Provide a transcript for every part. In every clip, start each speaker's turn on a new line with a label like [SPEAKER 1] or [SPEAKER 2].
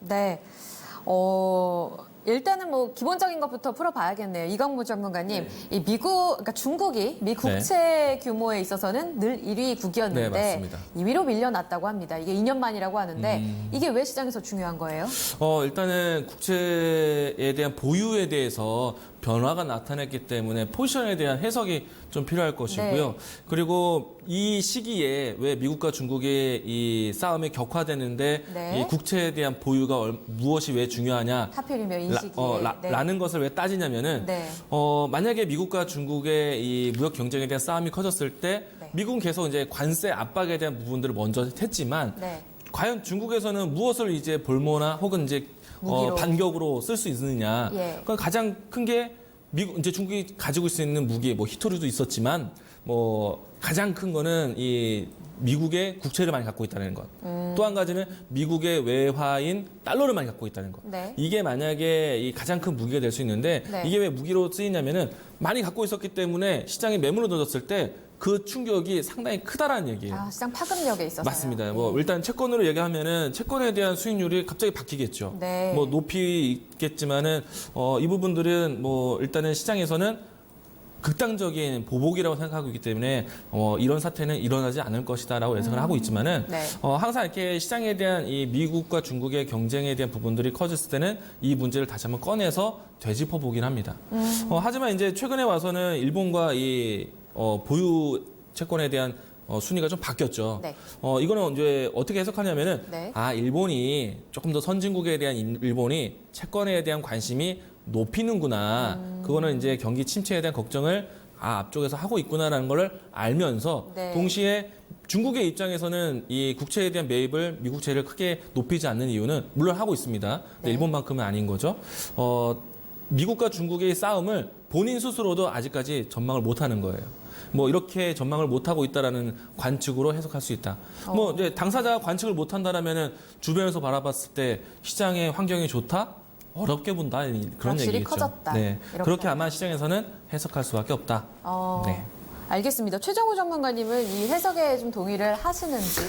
[SPEAKER 1] 네. 일단은 뭐 기본적인 것부터 풀어봐야겠네요. 이광무 전문가님, 이 그러니까 중국이 미 국채 규모에 있어서는 늘 1위 국이었는데
[SPEAKER 2] 네, 맞습니다.
[SPEAKER 1] 2위로 밀려났다고 합니다. 이게 2년 만이라고 하는데 이게 왜 시장에서 중요한 거예요?
[SPEAKER 2] 일단은 국채에 대한 보유에 대해서 변화가 나타났기 때문에 포지션에 대한 해석이 좀 필요할 것이고요.
[SPEAKER 1] 네.
[SPEAKER 2] 그리고 이 시기에 왜 미국과 중국의 이 싸움이 격화되는데
[SPEAKER 1] 네.
[SPEAKER 2] 이 국채에 대한 보유가 무엇이 왜 중요하냐?
[SPEAKER 1] 하필이면 이 시기에. 네.
[SPEAKER 2] 라는 것을 왜 따지냐면은
[SPEAKER 1] 네.
[SPEAKER 2] 만약에 미국과 중국의 이 무역 경쟁에 대한 싸움이 커졌을 때
[SPEAKER 1] 네.
[SPEAKER 2] 미국은 계속 이제 관세 압박에 대한 부분들을 먼저 했지만
[SPEAKER 1] 네.
[SPEAKER 2] 과연 중국에서는 무엇을 이제 볼모나 혹은 이제
[SPEAKER 1] 무기로.
[SPEAKER 2] 반격으로 쓸 수 있느냐.
[SPEAKER 1] 예.
[SPEAKER 2] 그러니까 가장 큰 게 미국 이제 중국이 가지고 있는 무기 뭐 히토류도 있었지만 뭐 가장 큰 거는 이 미국의 국채를 많이 갖고 있다는 것. 또 한 가지는 미국의 외화인 달러를 많이 갖고 있다는 것.
[SPEAKER 1] 네.
[SPEAKER 2] 이게 만약에 이 가장 큰 무기가 될 수 있는데
[SPEAKER 1] 네.
[SPEAKER 2] 이게 왜 무기로 쓰이냐면은 많이 갖고 있었기 때문에 시장에 매물을 넣어줬을 때 그 충격이 상당히 크다라는 얘기예요.
[SPEAKER 1] 아, 시장 파급력에 있어서.
[SPEAKER 2] 맞습니다. 뭐 일단 채권으로 얘기하면은 채권에 대한 수익률이 갑자기 바뀌겠죠.
[SPEAKER 1] 네.
[SPEAKER 2] 뭐 높이 있겠지만은 이 부분들은 뭐 일단은 시장에서는 극단적인 보복이라고 생각하고 있기 때문에 이런 사태는 일어나지 않을 것이다라고 예상을 하고 있지만은
[SPEAKER 1] 네.
[SPEAKER 2] 항상 이렇게 시장에 대한 이 미국과 중국의 경쟁에 대한 부분들이 커졌을 때는 이 문제를 다시 한번 꺼내서 되짚어 보긴 합니다. 하지만 이제 최근에 와서는 일본과 이 보유 채권에 대한 순위가 좀 바뀌었죠.
[SPEAKER 1] 네.
[SPEAKER 2] 이거는 이제 어떻게 해석하냐면은
[SPEAKER 1] 네.
[SPEAKER 2] 일본이 조금 더 선진국에 대한 일본이 채권에 대한 관심이 높이는구나. 그거는 이제 경기 침체에 대한 걱정을 앞쪽에서 하고 있구나라는 걸 알면서
[SPEAKER 1] 네.
[SPEAKER 2] 동시에 중국의 입장에서는 이 국채에 대한 매입을 미국채를 크게 높이지 않는 이유는 물론 하고 있습니다. 근데
[SPEAKER 1] 네.
[SPEAKER 2] 일본만큼은 아닌 거죠. 미국과 중국의 싸움을 본인 스스로도 아직까지 전망을 못하는 거예요. 뭐 이렇게 전망을 못하고 있다라는 관측으로 해석할 수 있다. 뭐 이제 당사자가 관측을 못한다라면은 주변에서 바라봤을 때 시장의 환경이 좋다? 어렵게 본다 그런
[SPEAKER 1] 확실히
[SPEAKER 2] 얘기겠죠.
[SPEAKER 1] 커졌다.
[SPEAKER 2] 네,
[SPEAKER 1] 이렇게.
[SPEAKER 2] 그렇게 아마 시장에서는 해석할 수밖에 없다. 네.
[SPEAKER 1] 알겠습니다. 최정우 전문가님은 이 해석에 좀 동의를 하시는지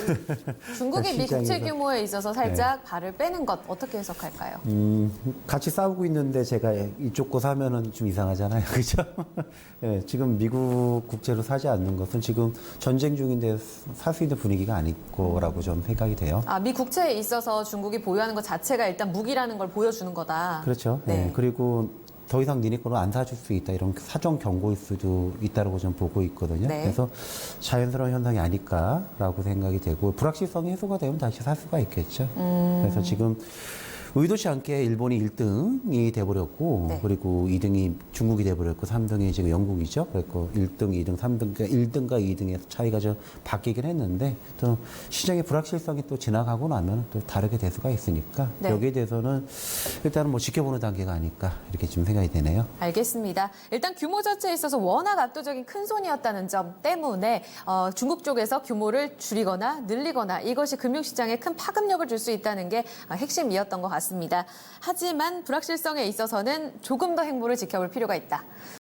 [SPEAKER 1] 중국이 미 국채
[SPEAKER 3] 시장에서.
[SPEAKER 1] 규모에 있어서 살짝 발을 빼는 것 어떻게 해석할까요?
[SPEAKER 3] 같이 싸우고 있는데 제가 이쪽 거 사면은 좀 이상하잖아요. 그죠? 예, 지금 미국 국채로 사지 않는 것은 지금 전쟁 중인데 살 수 있는 분위기가 아닐 거라고 좀 생각이 돼요.
[SPEAKER 1] 미 국채에 있어서 중국이 보유하는 것 자체가 일단 무기라는 걸 보여주는 거다.
[SPEAKER 3] 그렇죠.
[SPEAKER 1] 네.
[SPEAKER 3] 예, 그리고 더 이상 니네 거로 안 사줄 수 있다. 이런 사정 경고일 수도 있다고 좀 보고 있거든요.
[SPEAKER 1] 네.
[SPEAKER 3] 그래서 자연스러운 현상이 아닐까라고 생각이 되고 불확실성이 해소가 되면 다시 살 수가 있겠죠. 그래서 지금 의도치 않게 일본이 1등이 돼버렸고
[SPEAKER 1] 네.
[SPEAKER 3] 그리고 2등이 중국이 돼버렸고 3등이 지금 영국이죠. 그래서 1등, 2등, 3등, 그러니까 1등과 2등의 차이가 좀 바뀌긴 했는데 또 시장의 불확실성이 또 지나가고 나면 또 다르게 될 수가 있으니까
[SPEAKER 1] 네.
[SPEAKER 3] 여기에 대해서는 일단은 뭐 지켜보는 단계가 아닐까 이렇게 좀 생각이 되네요.
[SPEAKER 1] 알겠습니다. 일단 규모 자체에 있어서 워낙 압도적인 큰 손이었다는 점 때문에 중국 쪽에서 규모를 줄이거나 늘리거나 이것이 금융시장에 큰 파급력을 줄 수 있다는 게 핵심이었던 것 같습니다. 하지만 불확실성에 있어서는 조금 더 행보를 지켜볼 필요가 있다.